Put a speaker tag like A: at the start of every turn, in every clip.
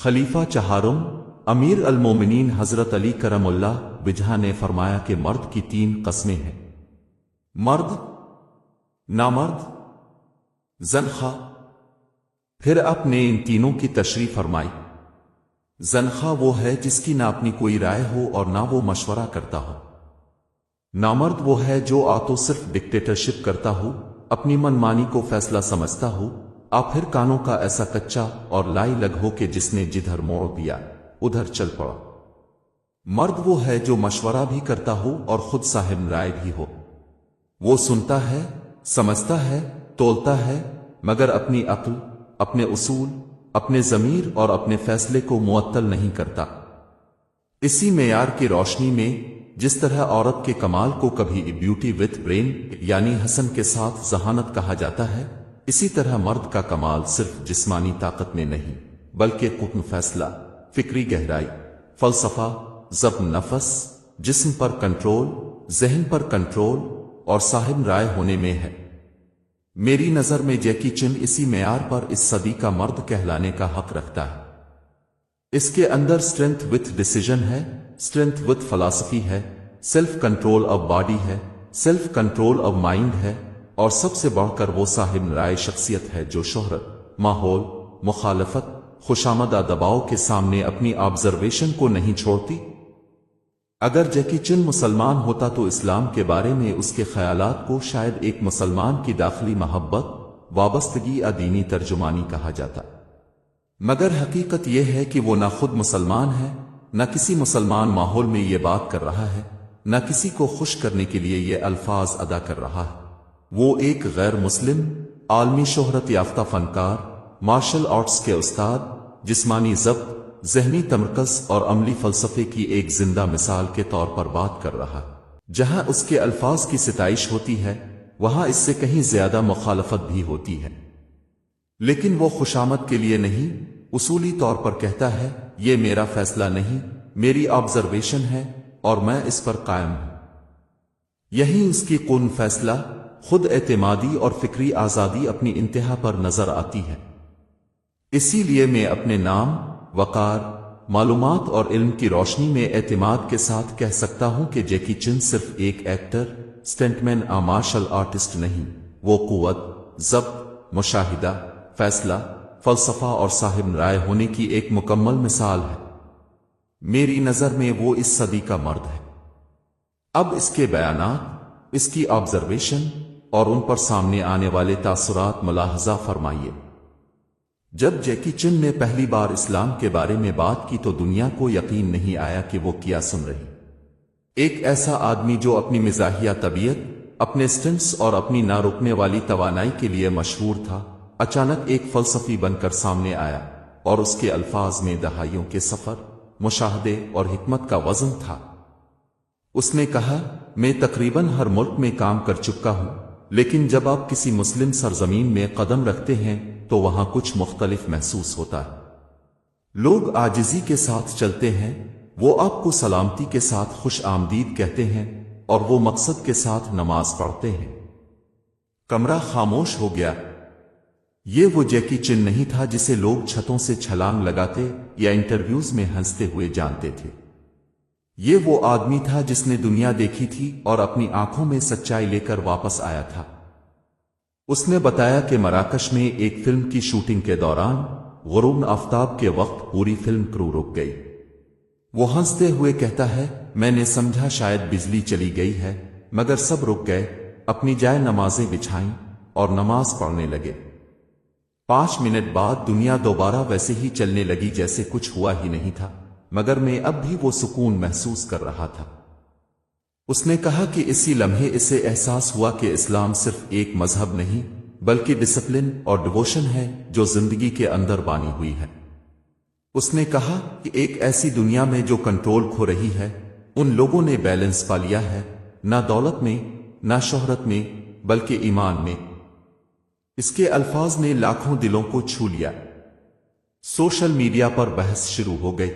A: خلیفہ چہارم امیر المومنین حضرت علی کرم اللہ وجہ نے فرمایا کہ مرد کی 3 قسمیں ہیں: مرد، نامرد، زنخواہ۔ پھر آپ نے ان تینوں کی تشریح فرمائی۔ زنخواہ وہ ہے جس کی نہ اپنی کوئی رائے ہو اور نہ وہ مشورہ کرتا ہو۔ نامرد وہ ہے جو تو صرف ڈکٹیٹرشپ کرتا ہو، اپنی منمانی کو فیصلہ سمجھتا ہو، پھر کانوں کا ایسا کچا اور لائی لگ ہو کہ جس نے جدھر موڑ دیا ادھر چل پڑا۔ مرد وہ ہے جو مشورہ بھی کرتا ہو اور خود صاحب رائے بھی ہو۔ وہ سنتا ہے، سمجھتا ہے، تولتا ہے، مگر اپنی عقل، اپنے اصول، اپنے ضمیر اور اپنے فیصلے کو معطل نہیں کرتا۔ اسی معیار کی روشنی میں جس طرح عورت کے کمال کو کبھی بیوٹی وتھ برین یعنی حسن کے ساتھ ذہانت کہا جاتا ہے، اسی طرح مرد کا کمال صرف جسمانی طاقت میں نہیں بلکہ قطن فیصلہ، فکری گہرائی، فلسفہ، ضبط نفس، جسم پر کنٹرول، ذہن پر کنٹرول اور صاحب رائے ہونے میں ہے۔ میری نظر میں جیکی چن اسی معیار پر اس صدی کا مرد کہلانے کا حق رکھتا ہے۔ اس کے اندر اسٹرینتھ وتھ ڈیسیژن ہے، اسٹرینتھ وتھ فلسفی ہے، سیلف کنٹرول آف باڈی ہے، سیلف کنٹرول آف مائنڈ ہے، اور سب سے بڑھ کر وہ صاحب رائے شخصیت ہے جو شہرت، ماحول، مخالفت، خوشامدہ دباؤ کے سامنے اپنی آبزرویشن کو نہیں چھوڑتی۔ اگر جیکی چن مسلمان ہوتا تو اسلام کے بارے میں اس کے خیالات کو شاید ایک مسلمان کی داخلی محبت، وابستگی دینی ترجمانی کہا جاتا، مگر حقیقت یہ ہے کہ وہ نہ خود مسلمان ہے، نہ کسی مسلمان ماحول میں یہ بات کر رہا ہے، نہ کسی کو خوش کرنے کے لیے یہ الفاظ ادا کر رہا ہے۔ وہ ایک غیر مسلم، عالمی شہرت یافتہ فنکار، مارشل آرٹس کے استاد، جسمانی ضبط، ذہنی تمرکز اور عملی فلسفے کی ایک زندہ مثال کے طور پر بات کر رہا ہے۔ جہاں اس کے الفاظ کی ستائش ہوتی ہے وہاں اس سے کہیں زیادہ مخالفت بھی ہوتی ہے، لیکن وہ خوشامد کے لیے نہیں، اصولی طور پر کہتا ہے یہ میرا فیصلہ نہیں، میری آبزرویشن ہے اور میں اس پر قائم ہوں۔ یہی اس کی قن فیصلہ، خود اعتمادی اور فکری آزادی اپنی انتہا پر نظر آتی ہے۔ اسی لیے میں اپنے نام، وقار، معلومات اور علم کی روشنی میں اعتماد کے ساتھ کہہ سکتا ہوں کہ جیکی چن صرف ایک ایکٹر، سٹنٹمین مارشل آرٹسٹ نہیں، وہ قوت، ضبط، مشاہدہ، فیصلہ، فلسفہ اور صاحب رائے ہونے کی ایک مکمل مثال ہے۔ میری نظر میں وہ اس صدی کا مرد ہے۔ اب اس کے بیانات، اس کی آبزرویشن اور ان پر سامنے آنے والے تاثرات ملاحظہ فرمائیے۔ جب جیکی چن نے پہلی بار اسلام کے بارے میں بات کی تو دنیا کو یقین نہیں آیا کہ وہ کیا سن رہی۔ ایک ایسا آدمی جو اپنی مزاحیہ طبیعت، اپنے سٹنٹس اور اپنی نہ رکنے والی توانائی کے لیے مشہور تھا، اچانک ایک فلسفی بن کر سامنے آیا، اور اس کے الفاظ میں دہائیوں کے سفر، مشاہدے اور حکمت کا وزن تھا۔ اس نے کہا، میں تقریباً ہر ملک میں کام کر چکا ہوں، لیکن جب آپ کسی مسلم سرزمین میں قدم رکھتے ہیں تو وہاں کچھ مختلف محسوس ہوتا ہے۔ لوگ عاجزی کے ساتھ چلتے ہیں، وہ آپ کو سلامتی کے ساتھ خوش آمدید کہتے ہیں، اور وہ مقصد کے ساتھ نماز پڑھتے ہیں۔ کمرہ خاموش ہو گیا۔ یہ وہ جیکی چن نہیں تھا جسے لوگ چھتوں سے چھلانگ لگاتے یا انٹرویوز میں ہنستے ہوئے جانتے تھے۔ یہ وہ آدمی تھا جس نے دنیا دیکھی تھی اور اپنی آنکھوں میں سچائی لے کر واپس آیا تھا۔ اس نے بتایا کہ مراکش میں ایک فلم کی شوٹنگ کے دوران غروب آفتاب کے وقت پوری فلم کرو رک گئی۔ وہ ہنستے ہوئے کہتا ہے، میں نے سمجھا شاید بجلی چلی گئی ہے، مگر سب رک گئے، اپنی جائے نمازیں بچھائیں اور نماز پڑھنے لگے۔ 5 منٹ بعد دنیا دوبارہ ویسے ہی چلنے لگی جیسے کچھ ہوا ہی نہیں تھا، مگر میں اب بھی وہ سکون محسوس کر رہا تھا۔ اس نے کہا کہ اسی لمحے اسے احساس ہوا کہ اسلام صرف ایک مذہب نہیں بلکہ ڈسپلن اور ڈیووشن ہے جو زندگی کے اندر بانی ہوئی ہے۔ اس نے کہا کہ ایک ایسی دنیا میں جو کنٹرول کھو رہی ہے، ان لوگوں نے بیلنس پا لیا ہے، نہ دولت میں، نہ شہرت میں، بلکہ ایمان میں۔ اس کے الفاظ نے لاکھوں دلوں کو چھو لیا۔ سوشل میڈیا پر بحث شروع ہو گئی۔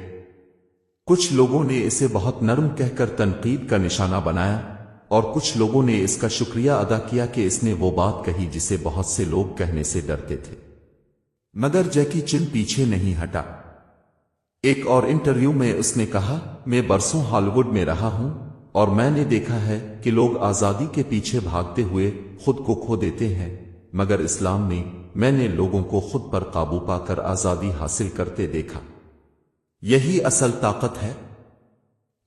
A: کچھ لوگوں نے اسے بہت نرم کہہ کر تنقید کا نشانہ بنایا، اور کچھ لوگوں نے اس کا شکریہ ادا کیا کہ اس نے وہ بات کہی جسے بہت سے لوگ کہنے سے ڈرتے تھے۔ مگر جیکی چن پیچھے نہیں ہٹا۔ ایک اور انٹرویو میں اس نے کہا، میں برسوں ہالی ووڈ میں رہا ہوں اور میں نے دیکھا ہے کہ لوگ آزادی کے پیچھے بھاگتے ہوئے خود کو کھو دیتے ہیں، مگر اسلام میں نے لوگوں کو خود پر قابو پا کر آزادی حاصل کرتے دیکھا۔ یہی اصل طاقت ہے۔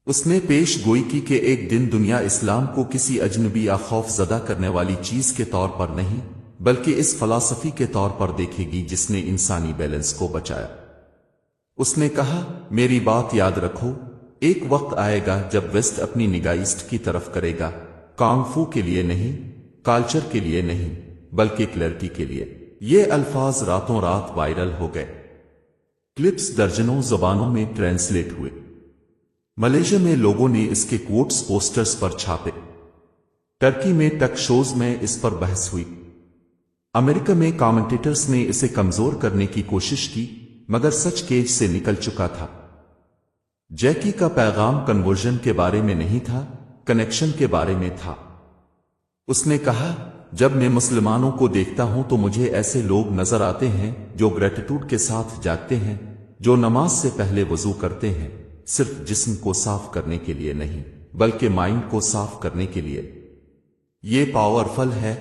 A: اس نے پیش گوئی کی کہ ایک دن دنیا اسلام کو کسی اجنبی یا خوف زدہ کرنے والی چیز کے طور پر نہیں، بلکہ اس فلسفی کے طور پر دیکھے گی جس نے انسانی بیلنس کو بچایا۔ اس نے کہا، میری بات یاد رکھو، ایک وقت آئے گا جب ویسٹ اپنی نگاہ ایسٹ کی طرف کرے گا، کانگ فو کے لیے نہیں، کلچر کے لیے نہیں، بلکہ کلیئرٹی کے لیے۔ یہ الفاظ راتوں رات وائرل ہو گئے، کلپس درجنوں زبانوں میں ٹرانسلیٹ ہوئے۔ ملائیشیا میں لوگوں نے اس کے کوٹس پوسٹرز پر چھاپے، ٹرکی میں ٹک شوز میں اس پر بحث ہوئی، امریکہ میں کامنٹیٹرز نے اسے کمزور کرنے کی کوشش کی، مگر سچ کیج سے نکل چکا تھا۔ جیکی کا پیغام کنورژن کے بارے میں نہیں تھا، کنیکشن کے بارے میں تھا۔ اس نے کہا، جب میں مسلمانوں کو دیکھتا ہوں تو مجھے ایسے لوگ نظر آتے ہیں جو گریٹیٹوڈ کے ساتھ جاگتے ہیں، جو نماز سے پہلے وضو کرتے ہیں، صرف جسم کو صاف کرنے کے لیے نہیں بلکہ مائنڈ کو صاف کرنے کے لیے۔ یہ پاورفل ہے۔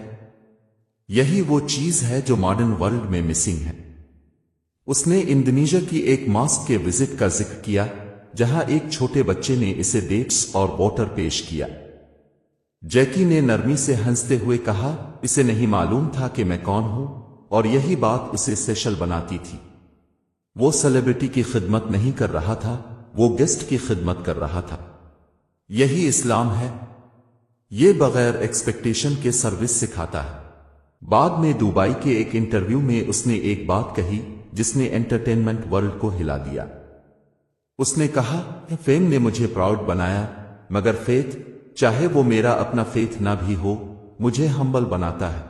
A: یہی وہ چیز ہے جو ماڈرن ورلڈ میں مسنگ ہے۔ اس نے انڈونیشیا کی ایک ماسک کے وزٹ کا ذکر کیا جہاں ایک چھوٹے بچے نے اسے ڈیٹس اور واٹر پیش کیا۔ جیکی نے نرمی سے ہنستے ہوئے کہا، اسے نہیں معلوم تھا کہ میں کون ہوں، اور یہی بات اسے اسپیشل بناتی تھی۔ وہ سیلیبریٹی کی خدمت نہیں کر رہا تھا، وہ گیسٹ کی خدمت کر رہا تھا۔ یہی اسلام ہے۔ یہ بغیر ایکسپیکٹیشن کے سروس سکھاتا ہے۔ بعد میں دبئی کے ایک انٹرویو میں اس نے ایک بات کہی جس نے انٹرٹینمنٹ ورلڈ کو ہلا دیا۔ اس نے کہا، فیم نے مجھے پراؤڈ بنایا، مگر فیتھ، چاہے وہ میرا اپنا فیتھ نہ بھی ہو، مجھے ہمبل بناتا ہے۔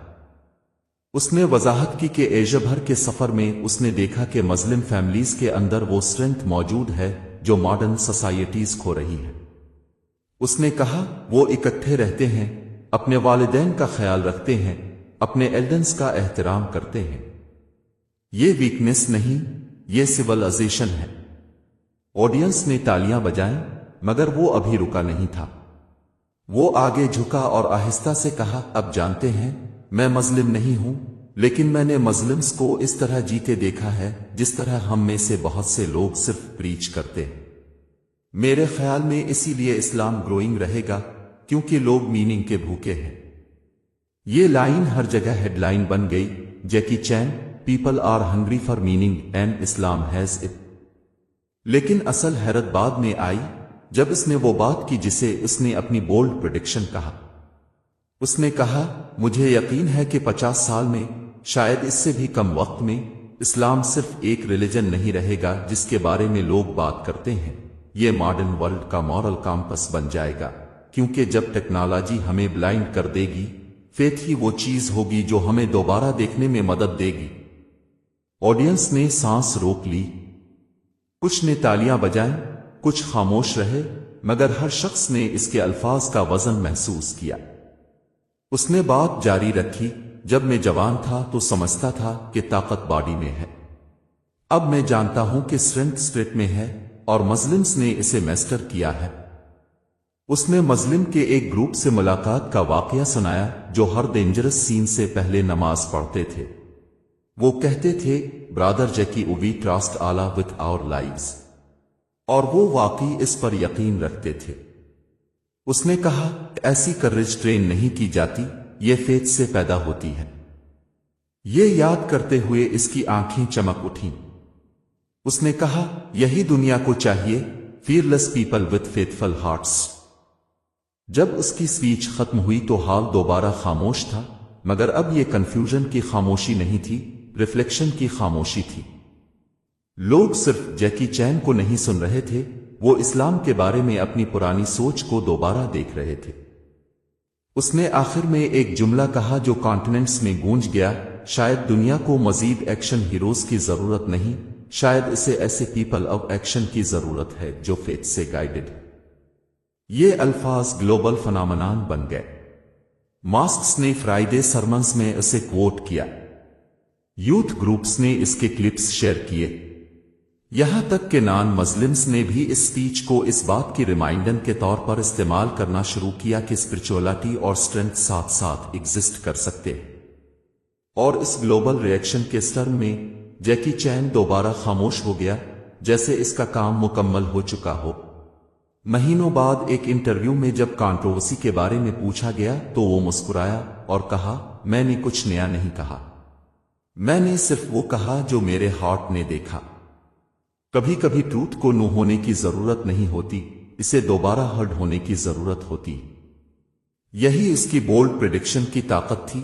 A: اس نے وضاحت کی کہ ایشیا بھر کے سفر میں اس نے دیکھا کہ مسلم فیملیز کے اندر وہ اسٹرینتھ موجود ہے جو ماڈرن سوسائٹیز کھو رہی ہے۔ اس نے کہا، وہ اکٹھے رہتے ہیں، اپنے والدین کا خیال رکھتے ہیں، اپنے ایلڈرز کا احترام کرتے ہیں۔ یہ ویکنس نہیں، یہ سویلائزیشن ہے۔ آڈینس نے تالیاں بجائیں، مگر وہ ابھی رکا نہیں تھا۔ وہ آگے جھکا اور آہستہ سے کہا، اب جانتے ہیں، میں مسلم نہیں ہوں، لیکن میں نے مسلمز کو اس طرح جیتے دیکھا ہے جس طرح ہم میں سے بہت سے لوگ صرف پریچ کرتے ہیں۔ میرے خیال میں اسی لیے اسلام گروئنگ رہے گا، کیونکہ لوگ میننگ کے بھوکے ہیں۔ یہ لائن ہر جگہ ہیڈ لائن بن گئی، Jackie Chan, people are hungry for meaning and Islam has it. لیکن اصل حیرت بعد میں آئی جب اس نے وہ بات کی جسے اس نے اپنی بولڈ پریڈکشن کہا۔ اس نے کہا، مجھے یقین ہے کہ 50 سال میں، شاید اس سے بھی کم وقت میں، اسلام صرف ایک ریلیجن نہیں رہے گا جس کے بارے میں لوگ بات کرتے ہیں، یہ ماڈرن ورلڈ کا مورل کامپس بن جائے گا، کیونکہ جب ٹیکنالوجی ہمیں بلائنڈ کر دے گی، فیتھ ہی وہ چیز ہوگی جو ہمیں دوبارہ دیکھنے میں مدد دے گی۔ آڈینس نے سانس روک لی، کچھ نے تالیاں بجائیں، کچھ خاموش رہے، مگر ہر شخص نے اس کے الفاظ کا وزن محسوس کیا۔ اس نے بات جاری رکھی، جب میں جوان تھا تو سمجھتا تھا کہ طاقت باڈی میں ہے، اب میں جانتا ہوں کہ اسٹرینتھ اسپرٹ میں ہے، اور مسلمز نے اسے میسٹر کیا ہے۔ اس نے مسلم کے ایک گروپ سے ملاقات کا واقعہ سنایا جو ہر ڈینجرس سین سے پہلے نماز پڑھتے تھے۔ وہ کہتے تھے، brother Jackie we trust Allah with our lives, اور وہ واقعی اس پر یقین رکھتے تھے۔ اس نے کہا، ایسی کریج ٹرین نہیں کی جاتی، یہ فیتھ سے پیدا ہوتی ہے۔ یہ یاد کرتے ہوئے اس کی آنکھیں چمک اٹھیں۔ اس نے کہا، یہی دنیا کو چاہیے، fearless people with faithful hearts. جب اس کی سپیچ ختم ہوئی تو حال دوبارہ خاموش تھا، مگر اب یہ کنفیوژن کی خاموشی نہیں تھی، ریفلیکشن کی خاموشی تھی۔ لوگ صرف جیکی چین کو نہیں سن رہے تھے، وہ اسلام کے بارے میں اپنی پرانی سوچ کو دوبارہ دیکھ رہے تھے۔ اس نے آخر میں ایک جملہ کہا جو کانٹیننٹس میں گونج گیا، شاید دنیا کو مزید ایکشن ہیروز کی ضرورت نہیں، شاید اسے ایسے پیپل آف ایکشن کی ضرورت ہے جو فیتھ سے گائیڈڈ۔ یہ الفاظ گلوبل فنامنان بن گئے۔ ماسکس نے فرائیڈے سرمنز میں اسے کوٹ کیا، یوتھ گروپس نے اس کے کلپس شیئر کیے، یہاں تک کہ نان مسلمز نے بھی اس سپیچ کو اس بات کی ریمائنڈر کے طور پر استعمال کرنا شروع کیا کہ اسپرچولیٹی اور سٹرینتھ ساتھ ساتھ ایگزسٹ کر سکتے ہیں۔ اور اس گلوبل ریئیکشن کے سٹر میں جیکی چین دوبارہ خاموش ہو گیا، جیسے اس کا کام مکمل ہو چکا ہو۔ مہینوں بعد ایک انٹرویو میں جب کانٹروورسی کے بارے میں پوچھا گیا تو وہ مسکرایا اور کہا، میں نے کچھ نیا نہیں کہا، میں نے صرف وہ کہا جو میرے ہارٹ نے دیکھا۔ کبھی کبھی ٹروتھ کو نو ہونے کی ضرورت نہیں ہوتی، اسے دوبارہ ہرڈ ہونے کی ضرورت ہوتی۔ یہی اس کی بولڈ پریڈکشن کی طاقت تھی،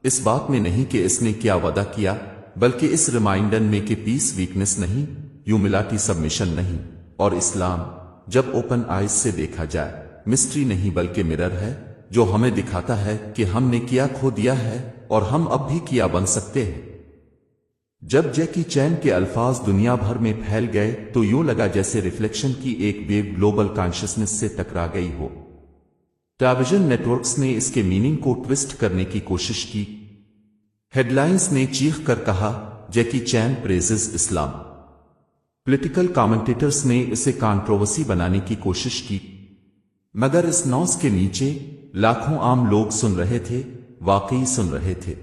A: اس بات میں نہیں کہ اس نے کیا وعدہ کیا، بلکہ اس ریمائنڈر میں کہ پیس ویکنس نہیں، ہیوملٹی سبمیشن نہیں، اور اسلام جب اوپن آئیز سے دیکھا جائے مسٹری نہیں بلکہ مرر ہے، جو ہمیں دکھاتا ہے کہ ہم نے کیا کھو دیا ہے اور ہم اب بھی کیا بن سکتے ہیں۔ جب جیکی چین کے الفاظ دنیا بھر میں پھیل گئے تو یوں لگا جیسے ریفلیکشن کی ایک ویو گلوبل کانشسنس سے ٹکرا گئی ہو۔ ٹیلی ویژن نیٹ ورکس نے اس کے میننگ کو ٹوسٹ کرنے کی کوشش کی۔ ہیڈ لائنز نے چیخ کر کہا، جیکی چین پریزز اسلام۔ پولیٹیکل کامنٹیٹرز نے اسے کانٹروورسی بنانے کی کوشش کی، مگر اس نوز کے نیچے لاکھوں عام لوگ سن رہے تھے، واقعی سن رہے تھے۔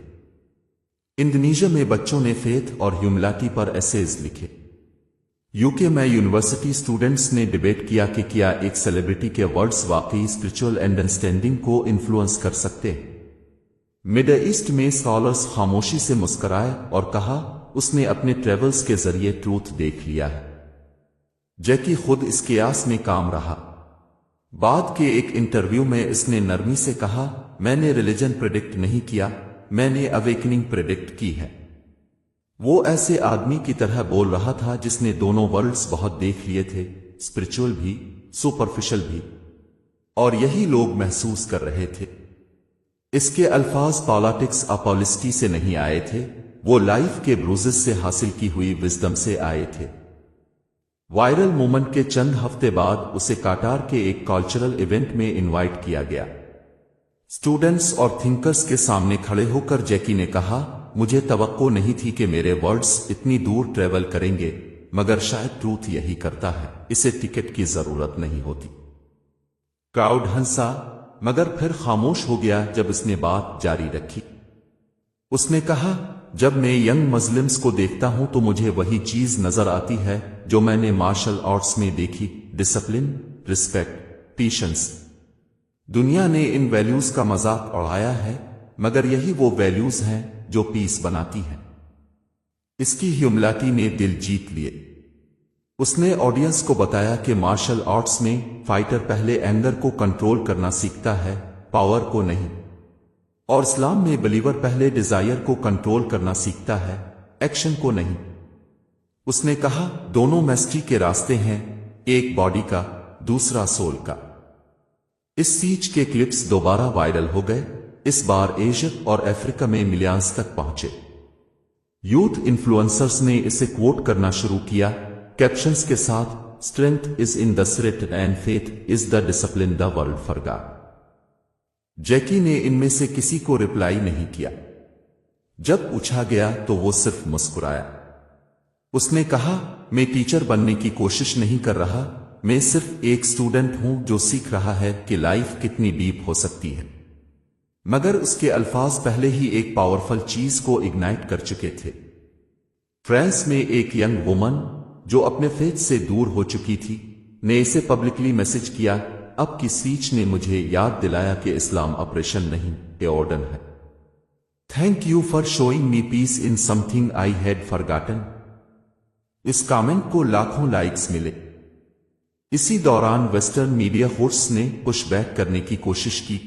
A: انڈونیشیا میں بچوں نے فیتھ اور ہیوملٹی پر ایسیز لکھے۔ یوکے میں یونیورسٹی سٹوڈنٹس نے ڈیبیٹ کیا کہ کیا ایک سیلیبریٹی کے ورڈز واقعی اسپرچول انڈرسٹینڈنگ کو انفلوئنس کر سکتے ہیں۔ مڈل ایسٹ میں اسکالرز خاموشی سے مسکرائے اور کہا، اس نے اپنے ٹریولز کے ذریعے ٹروتھ دیکھ لیا ہے۔ جیکی خود اس قیاس میں کام رہا۔ بعد کے ایک انٹرویو میں اس نے نرمی سے کہا، میں نے ریلیجن پریڈکٹ نہیں کیا، میں نے اویکننگ پریڈکٹ کی ہے۔ وہ ایسے آدمی کی طرح بول رہا تھا جس نے دونوں ورلڈز بہت دیکھ لیے تھے، اسپرچول بھی، سپرفیشل بھی، اور یہی لوگ محسوس کر رہے تھے۔ اس کے الفاظ پالیٹکس اپولسٹی سے نہیں آئے تھے، وہ لائف کے بروزز سے حاصل کی ہوئی وزڈم سے آئے تھے۔ وائرل مومنٹ کے چند ہفتے بعد اسے کاٹار کے ایک کلچرل ایونٹ میں انوائٹ کیا گیا۔ اسٹوڈنٹس اور تھنکرز کے سامنے کھڑے ہو کر جیکی نے کہا، مجھے توقع نہیں تھی کہ میرے ورڈز اتنی دور ٹریول کریں گے، مگر شاید ٹروتھ یہی کرتا ہے، اسے ٹکٹ کی ضرورت نہیں ہوتی۔ کراؤڈ ہنسا، مگر پھر خاموش ہو گیا جب اس نے بات جاری رکھی۔ اس نے کہا، جب میں ینگ مسلمز کو دیکھتا ہوں تو مجھے وہی چیز نظر آتی ہے جو میں نے مارشل آرٹس میں دیکھی، ڈسپلن، رسپیکٹ، پیشنس۔ دنیا نے ان ویلیوز کا مذاق اڑایا ہے، مگر یہی وہ ویلیوز ہیں جو پیس بناتی ہیں۔ اس کی ہیوملٹی نے دل جیت لیے۔ اس نے آڈینس کو بتایا کہ مارشل آرٹس میں فائٹر پہلے اینگر کو کنٹرول کرنا سیکھتا ہے، پاور کو نہیں، اور اسلام میں بلیور پہلے ڈیزائر کو کنٹرول کرنا سیکھتا ہے، ایکشن کو نہیں۔ اس نے کہا، دونوں میسٹری کے راستے ہیں، ایک باڈی کا، دوسرا سول کا۔ اس سپیچ کے کلپس دوبارہ وائرل ہو گئے، اس بار ایشیا اور افریقہ میں ملینز تک پہنچے۔ یوتھ انفلوئنسرز نے اسے کوٹ کرنا شروع کیا، کیپشنز کے ساتھ، strength is in the spirit and faith is the discipline the world forgot. Jackie نے ان میں سے کسی کو رپلائی نہیں کیا۔ جب پوچھا گیا تو وہ صرف مسکرایا۔ اس نے کہا، میں ٹیچر بننے کی کوشش نہیں کر رہا، میں صرف ایک اسٹوڈنٹ ہوں جو سیکھ رہا ہے کہ لائف کتنی ڈیپ ہو سکتی ہے۔ مگر اس کے الفاظ پہلے ہی ایک پاورفل چیز کو اگنائٹ کر چکے تھے۔ فرانس میں ایک ینگ وومن جو اپنے فیتھ سے دور ہو چکی تھی نے اسے پبلکلی میسج کیا، اب کی سپیچ نے مجھے یاد دلایا کہ اسلام آپریشن نہیں، اے آرڈر ہے۔ Thank you for showing me peace in something I had forgotten. اس کامنٹ کو لاکھوں لائکس ملے۔ اسی دوران ویسٹرن میڈیا ہوسٹس نے پش بیک کرنے کی کوشش کی۔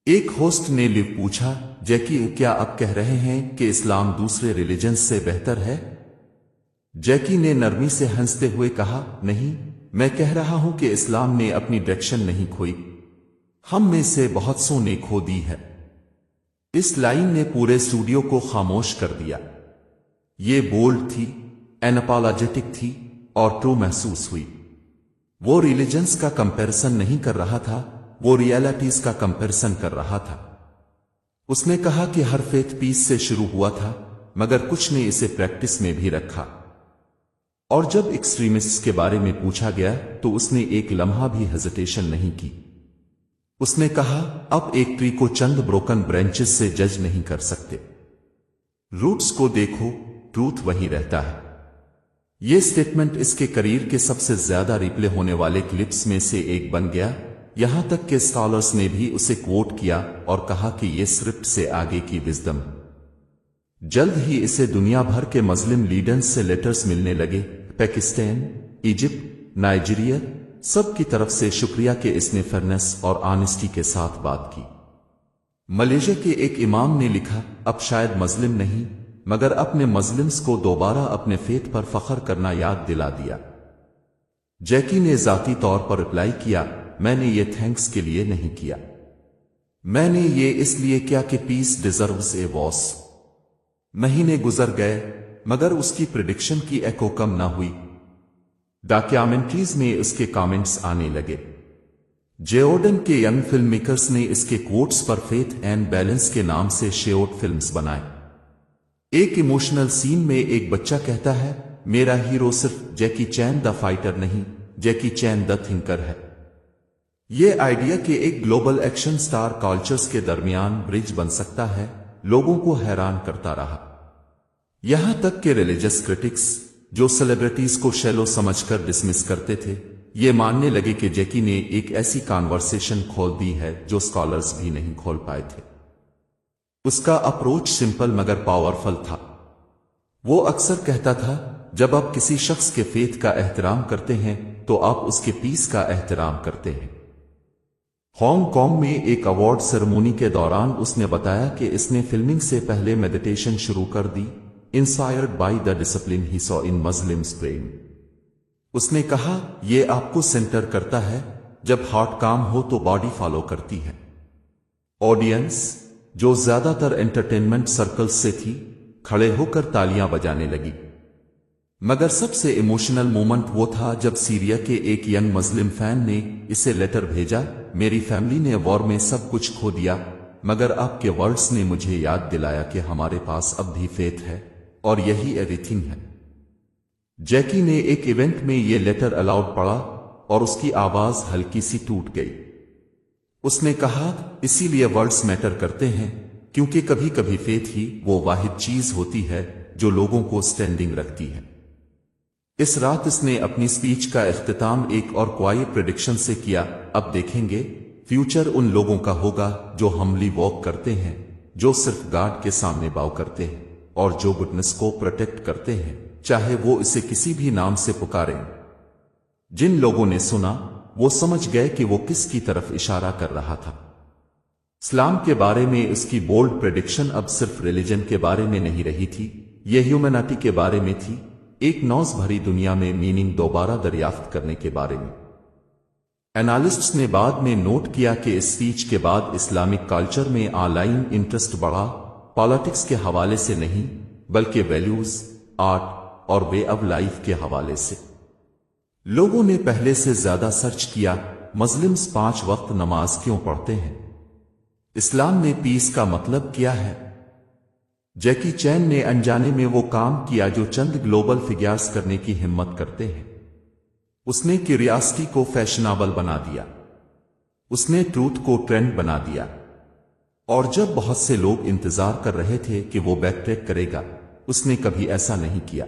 A: ایک ہوسٹ نے لیو پوچھا، جیکی کیا آپ کہہ رہے ہیں کہ اسلام دوسرے ریلیجنز سے بہتر ہے؟ جیکی نے نرمی سے ہنستے ہوئے کہا، نہیں، میں کہہ رہا ہوں کہ اسلام نے اپنی ڈائریکشن نہیں کھوئی، ہم میں سے بہت سو نے کھو دی ہے۔ اس لائن نے پورے اسٹوڈیو کو خاموش کر دیا۔ یہ بولڈ تھی، انپالاجیٹک تھی، اور ٹرو محسوس ہوئی۔ وہ ریلیجنز کا کمپیریزن نہیں کر رہا تھا، وہ ریالٹیز کا کمپیریزن کر رہا تھا۔ اس نے کہا کہ ہر فیتھ پیس سے شروع ہوا تھا، مگر کچھ نے اسے پریکٹس میں بھی رکھا۔ اور جب ایکسٹریمسٹس کے بارے میں پوچھا گیا تو اس نے ایک لمحہ بھی ہیزیٹیشن نہیں کی۔ اس نے کہا، اب ایک ٹری کو چند بروکن برانچز سے جج نہیں کر سکتے، روٹس کو دیکھو، ٹروتھ وہیں رہتا ہے۔ یہ سٹیٹمنٹ اس کے کریئر کے سب سے زیادہ ریپلے ہونے والے کلپس میں سے ایک بن گیا، یہاں تک کہ سکالرز نے بھی اسے کوٹ کیا اور کہا کہ یہ اسکرپٹ سے آگے کی وزڈم ہے۔ جلد ہی اسے دنیا بھر کے مسلم لیڈرز سے لیٹرز ملنے لگے، پاکستان، ایجپٹ، نائجیریا، سب کی طرف سے شکریہ کہ اس نے فرنس اور آنیسٹی کے ساتھ بات کی۔ ملیشیا کے ایک امام نے لکھا، اب شاید مسلم نہیں مگر اپنے مسلمز کو دوبارہ اپنے فیتھ پر فخر کرنا یاد دلا دیا۔ جیکی نے ذاتی طور پر رپلائی کیا، میں نے یہ تھینکس کے لیے نہیں کیا، میں نے یہ اس لیے کیا کہ پیس ڈیزروز اے واس۔ مہینے گزر گئے مگر اس کی پریڈکشن کی ایکو کم نہ ہوئی۔ ڈاکیومنٹریز میں اس کے کامنٹس آنے لگے۔ جیورڈن کے ینگ فلم میکرز نے اس کے کوٹس پر فیتھ اینڈ بیلنس کے نام سے شیوٹ فلمز بنائے۔ ایک ایموشنل سین میں ایک بچہ کہتا ہے، میرا ہیرو صرف جیکی چین دا فائٹر نہیں، جیکی چین دا تھنکر ہے۔ یہ آئیڈیا کہ ایک گلوبل ایکشن سٹار کلچرز کے درمیان برج بن سکتا ہے، لوگوں کو حیران کرتا رہا۔ یہاں تک کہ ریلیجس کرٹکس، جو سیلیبریٹیز کو شیلو سمجھ کر ڈسمس کرتے تھے، یہ ماننے لگے کہ جیکی نے ایک ایسی کانورسیشن کھول دی ہے جو سکالرز بھی نہیں کھول پائے تھے۔ اس کا اپروچ سمپل مگر پاورفل تھا۔ وہ اکثر کہتا تھا، جب آپ کسی شخص کے فیتھ کا احترام کرتے ہیں تو آپ اس کے پیس کا احترام کرتے ہیں۔ ہانگ کانگ میں ایک ایوارڈ سیرمونی کے دوران اس نے بتایا کہ اس نے فلمنگ سے پہلے میڈیٹیشن شروع کر دی، inspired by the discipline he saw in Muslims brain. اس نے کہا، یہ آپ کو سینٹر کرتا ہے، جب ہارٹ کام ہو تو باڈی فالو کرتی ہے۔ آڈینس، جو زیادہ تر انٹرٹینمنٹ سرکلز سے تھی، کھڑے ہو کر تالیاں بجانے لگی۔ مگر سب سے ایموشنل مومنٹ وہ تھا جب سیریا کے ایک ینگ مسلم فین نے اسے لیٹر بھیجا، میری فیملی نے وار میں سب کچھ کھو دیا مگر آپ کے ورڈز نے مجھے یاد دلایا کہ ہمارے پاس اب بھی فیتھ ہے اور یہی ایوری تھنگ ہے۔ جیکی نے ایک ایونٹ میں یہ لیٹر الاؤڈ پڑھا اور اس کی آواز ہلکی سی ٹوٹ گئی۔ اس نے کہا، اسی لیے ورڈز میٹر کرتے ہیں، کیونکہ کبھی کبھی فیتھ ہی وہ واحد چیز ہوتی ہے جو لوگوں کو سٹینڈنگ رکھتی ہے۔ اس رات اس نے اپنی سپیچ کا اختتام ایک اور کوائٹ پریڈکشن سے کیا، اب دیکھیں گے فیوچر ان لوگوں کا ہوگا جو ہمبلی واک کرتے ہیں، جو صرف گاڈ کے سامنے باؤ کرتے ہیں اور جو گڈنس کو پروٹیکٹ کرتے ہیں، چاہے وہ اسے کسی بھی نام سے پکاریں۔ جن لوگوں نے سنا وہ سمجھ گئے کہ وہ کس کی طرف اشارہ کر رہا تھا۔ اسلام کے بارے میں اس کی بولڈ پریڈکشن اب صرف ریلیجن کے بارے میں نہیں رہی تھی، یہ ہیومینٹی کے بارے میں تھی، ایک نوز بھری دنیا میں میننگ دوبارہ دریافت کرنے کے بارے میں۔ اینالسٹس نے بعد میں نوٹ کیا کہ اس سپیچ کے بعد اسلامک کلچر میں آن لائن انٹرسٹ بڑھا، پالیٹکس کے حوالے سے نہیں بلکہ ویلیوز، آرٹ اور وے آف لائف کے حوالے سے۔ لوگوں نے پہلے سے زیادہ سرچ کیا، مسلمز 5 وقت نماز کیوں پڑھتے ہیں؟ اسلام میں پیس کا مطلب کیا ہے؟ جیکی چین نے انجانے میں وہ کام کیا جو چند گلوبل فگرز کرنے کی ہمت کرتے ہیں۔ اس نے کیوریاسٹی کو فیشنابل بنا دیا، اس نے ٹروتھ کو ٹرینڈ بنا دیا، اور جب بہت سے لوگ انتظار کر رہے تھے کہ وہ بیک ٹریک کرے گا، اس نے کبھی ایسا نہیں کیا۔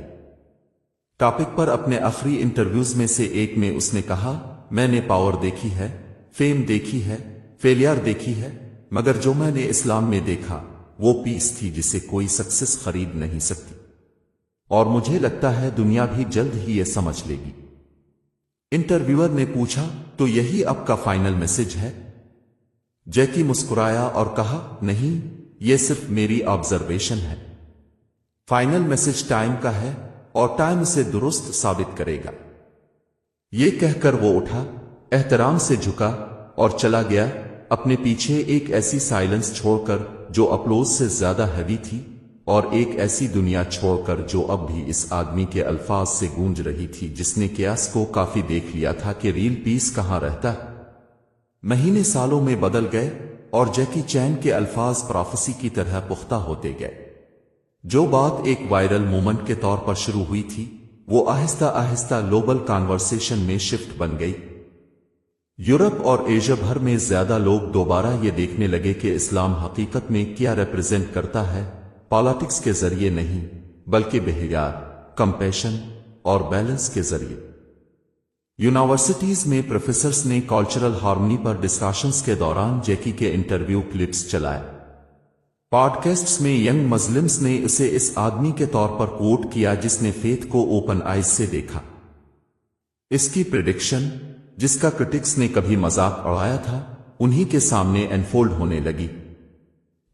A: ٹاپک پر اپنے آخری انٹرویوز میں سے ایک میں اس نے کہا، میں نے پاور دیکھی ہے، فیم دیکھی ہے، فیلئر دیکھی ہے، مگر جو میں نے اسلام میں دیکھا وہ پیس تھی جسے کوئی سکسس خرید نہیں سکتی، اور مجھے لگتا ہے دنیا بھی جلد ہی یہ سمجھ لے گی۔ انٹرویور نے پوچھا، تو یہی آپ کا فائنل میسج ہے؟ جیکی مسکرایا اور کہا، نہیں، یہ صرف میری آبزرویشن ہے۔ فائنل میسج ٹائم کا ہے اور ٹائم اسے درست ثابت کرے گا۔ یہ کہہ کر وہ اٹھا، احترام سے جھکا اور چلا گیا، اپنے پیچھے ایک ایسی سائلنس چھوڑ کر جو اپلوز سے زیادہ ہیوی تھی، اور ایک ایسی دنیا چھوڑ کر جو اب بھی اس آدمی کے الفاظ سے گونج رہی تھی جس نے قیاس کو کافی دیکھ لیا تھا کہ ریل پیس کہاں رہتا ہے۔ مہینے سالوں میں بدل گئے اور جیکی چین کے الفاظ پروفیسی کی طرح پختہ ہوتے گئے۔ جو بات ایک وائرل مومنٹ کے طور پر شروع ہوئی تھی، وہ آہستہ آہستہ گلوبل کانورسیشن میں شفٹ بن گئی۔ یورپ اور ایشیا بھر میں زیادہ لوگ دوبارہ یہ دیکھنے لگے کہ اسلام حقیقت میں کیا ریپرزینٹ کرتا ہے، پالیٹکس کے ذریعے نہیں بلکہ بہیویئر، کمپیشن اور بیلنس کے ذریعے۔ یونیورسٹیز میں پروفیسرز نے کلچرل ہارمنی پر ڈسکشنز کے دوران جیکی کے انٹرویو کلپس چلائے۔ پوڈ کاسٹس میں ینگ مسلمز نے اسے اس آدمی کے طور پر کوٹ کیا جس نے فیتھ کو اوپن آئیز سے دیکھا۔ اس کی پریڈکشن، جس کا کرٹکس نے کبھی مذاق اڑایا تھا، انہی کے سامنے انفولڈ ہونے لگی۔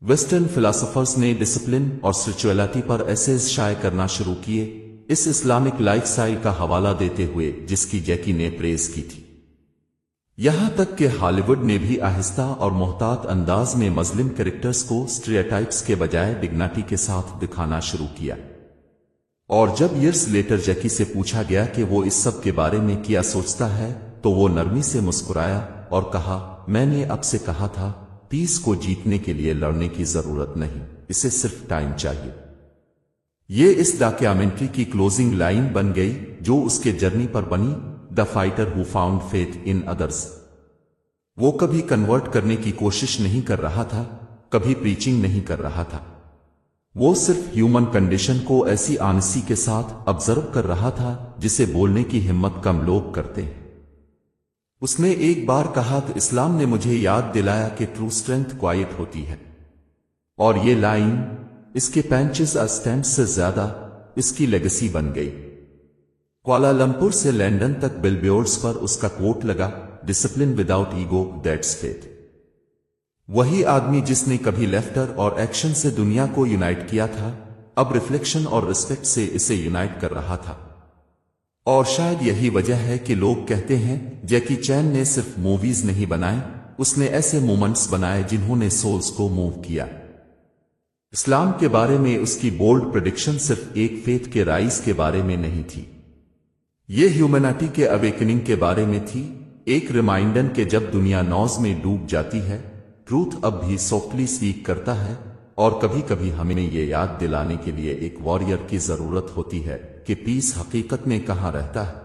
A: ویسٹرن فلاسفرز نے ڈسپلن اور اسپرچویلٹی پر ایسیز شائع کرنا شروع کیے، اس اسلامک لائف سٹائل کا حوالہ دیتے ہوئے جس کی جیکی نے پریز کی تھی۔ یہاں تک کہ ہالی ووڈ نے بھی آہستہ اور محتاط انداز میں مسلم کریکٹرز کو اسٹیریوٹائپس کے بجائے ڈگنیٹی کے ساتھ دکھانا شروع کیا۔ اور جب ایئرز لیٹر جیکی سے پوچھا گیا کہ وہ اس سب کے بارے میں کیا سوچتا ہے تو وہ نرمی سے مسکرایا اور کہا، میں نے اب سے کہا تھا، پیس کو جیتنے کے لیے لڑنے کی ضرورت نہیں، اسے صرف ٹائم چاہیے۔ یہ اس ڈاکیومنٹری کی کلوزنگ لائن بن گئی جو اس کے جرنی پر بنی، the fighter who found faith in others. وہ کبھی کنورٹ کرنے کی کوشش نہیں کر رہا تھا، کبھی پریچنگ نہیں کر رہا تھا، وہ صرف ہیومن کنڈیشن کو ایسی آنسی کے ساتھ آبزرو کر رہا تھا جسے بولنے کی ہمت کم لوگ کرتے ہیں۔ اس نے ایک بار کہا کہ اسلام نے مجھے یاد دلایا کہ ٹرو اسٹرینتھ کوائٹ ہوتی ہے، اور یہ لائن اس کے پینچز اسٹینڈ سے زیادہ اس کی لیگسی بن گئی۔ کوالالمپور سے لندن تک بل بورڈز پر اس کا کوٹ لگا، discipline without ego that's faith. وہی آدمی جس نے کبھی لیفٹر اور ایکشن سے دنیا کو یونائٹ کیا تھا، اب ریفلیکشن اور رسپیکٹ سے اسے یونائٹ کر رہا تھا۔ اور شاید یہی وجہ ہے کہ لوگ کہتے ہیں جیکی چین نے صرف موویز نہیں بنائے، اس نے ایسے مومنٹس بنائے جنہوں نے سولز کو موو کیا۔ اسلام کے بارے میں اس کی بولڈ پریڈکشن صرف ایک فیتھ کے رائز کے بارے میں نہیں تھی، یہ ہیومینٹی کے اویکننگ کے بارے میں تھی، ایک ریمائنڈر کہ جب دنیا نوز میں ڈوب جاتی ہے، ٹروتھ اب بھی سافٹلی سپیک کرتا ہے، اور کبھی کبھی ہمیں یہ یاد دلانے کے لیے ایک وارئر کی ضرورت ہوتی ہے کہ پیس حقیقت میں کہاں رہتا ہے۔